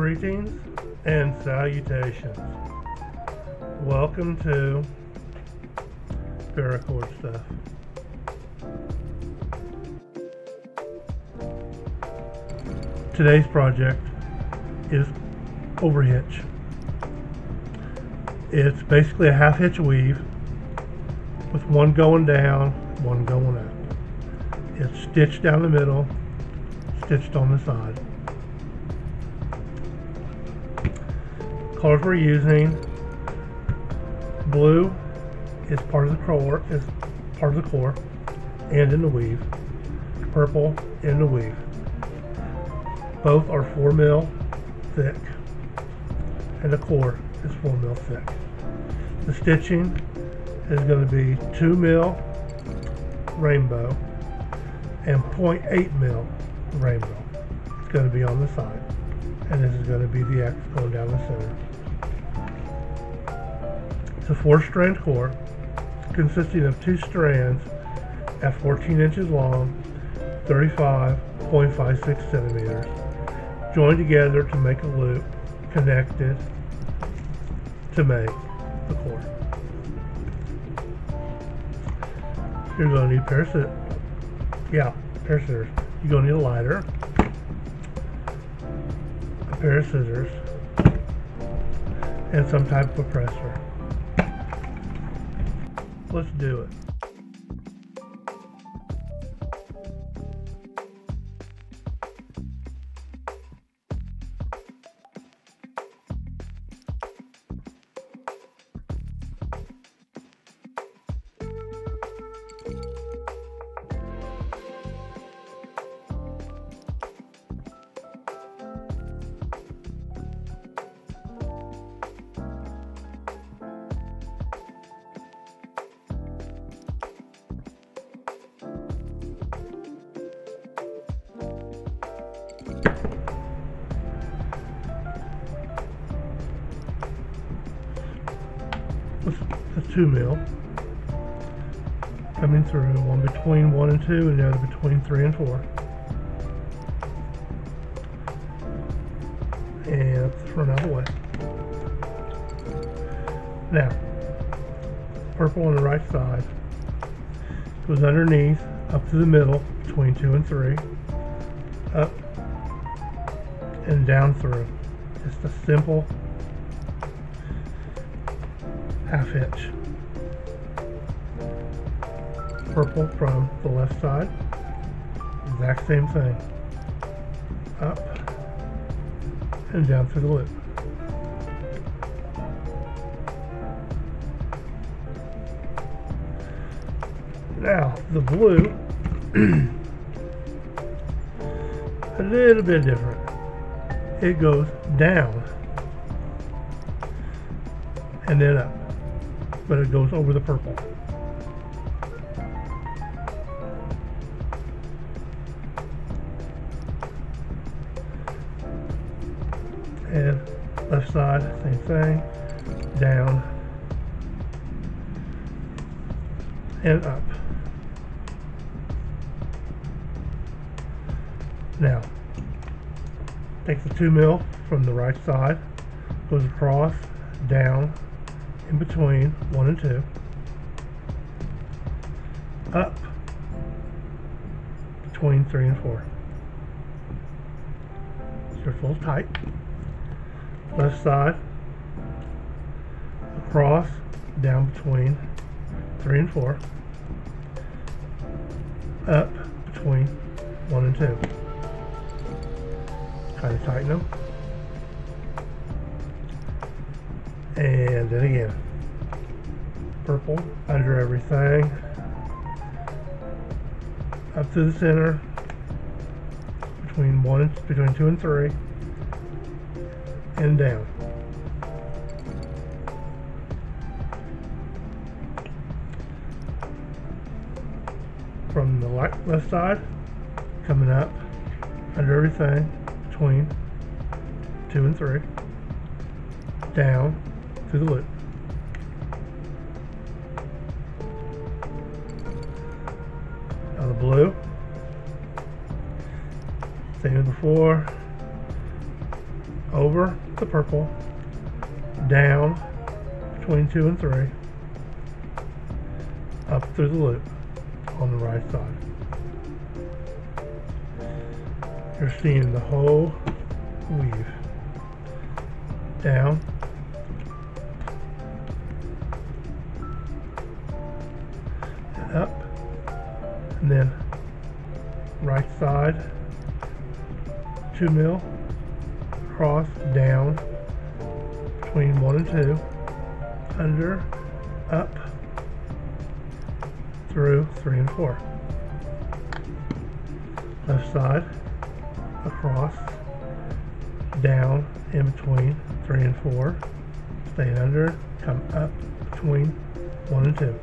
Greetings and salutations. Welcome to Paracord Stuff. Today's project is Over-Hitched. It's basically a half hitch weave with one going down, one going up. It's stitched down the middle, stitched on the side. Colors we're using: blue is part of the core, and in the weave. Purple in the weave. Both are 4 mil thick, and the core is 4 mil thick. The stitching is going to be 2 mil rainbow and 0.8 mil rainbow. It's going to be on the side, and this is going to be the X going down the center. It's a 4-strand core consisting of 2 strands at 14 inches long, 35.56 centimeters, joined together to make a loop connected to make the core. You're going to need a pair of scissors. You're going to need a lighter, a pair of scissors, and some type of presser. Let's do it. That's 2 mil coming through, one between 1 and 2 and the other between 3 and 4. And let's run out of the way. Now, purple on the right side goes underneath up to the middle between 2 and 3, up and down through. Just a simple half hitch. Purple from the left side, exact same thing, up and down through the loop. Now the blue, a little bit different. It goes down and then up, but it goes over the purple. And left side, same thing, down and up. Now, take the 2 mil from the right side, goes across, down, in between 1 and 2, up between 3 and 4. Circle tight. Left side, across, down between 3 and 4, up between 1 and 2. Kind of tighten them. And then again, purple under everything, up to the center, between 2 and 3, and down. From the left side, coming up under everything, between 2 and 3, down through the loop. Now the blue, same as before, over the purple, down between 2 and 3, up through the loop on the right side. You're seeing the whole weave. Down, and up, and then right side 2 mil, across, down between 1 and 2, under, up, through 3 and 4. Left side, across, down, in between 3 and 4, stay under, come up between 1 and 2.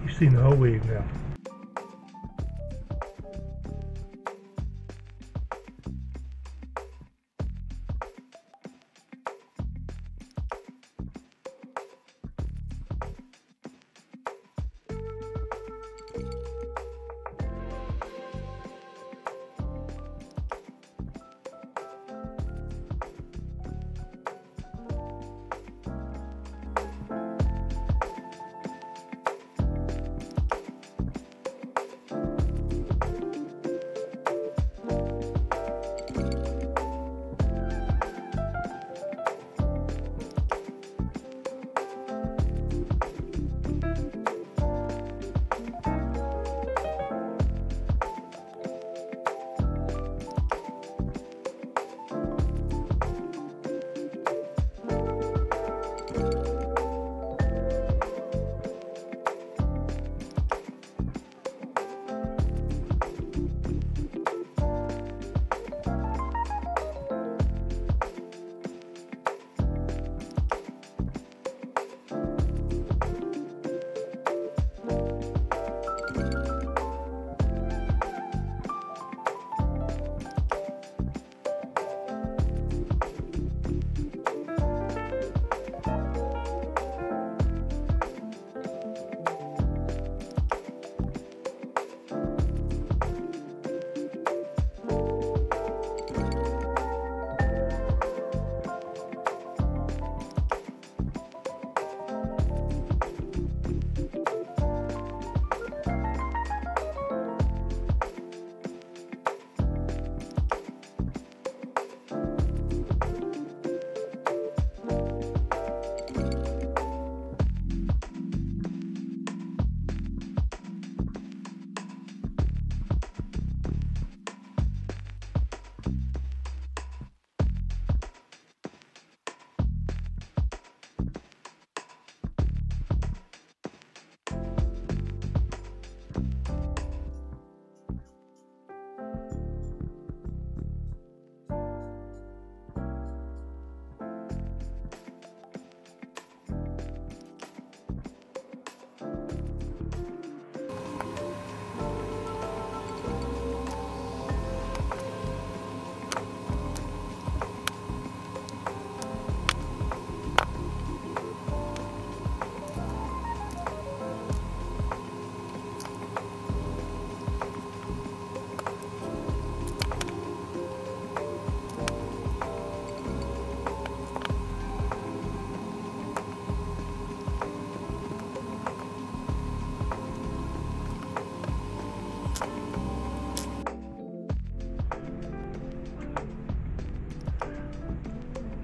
You've seen the whole weave now.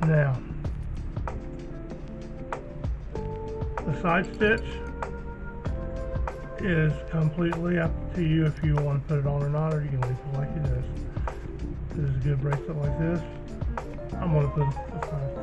Now, the side stitch is completely up to you if you want to put it on or not, or you can leave it like it is. This is a good bracelet like this. I'm going to put the side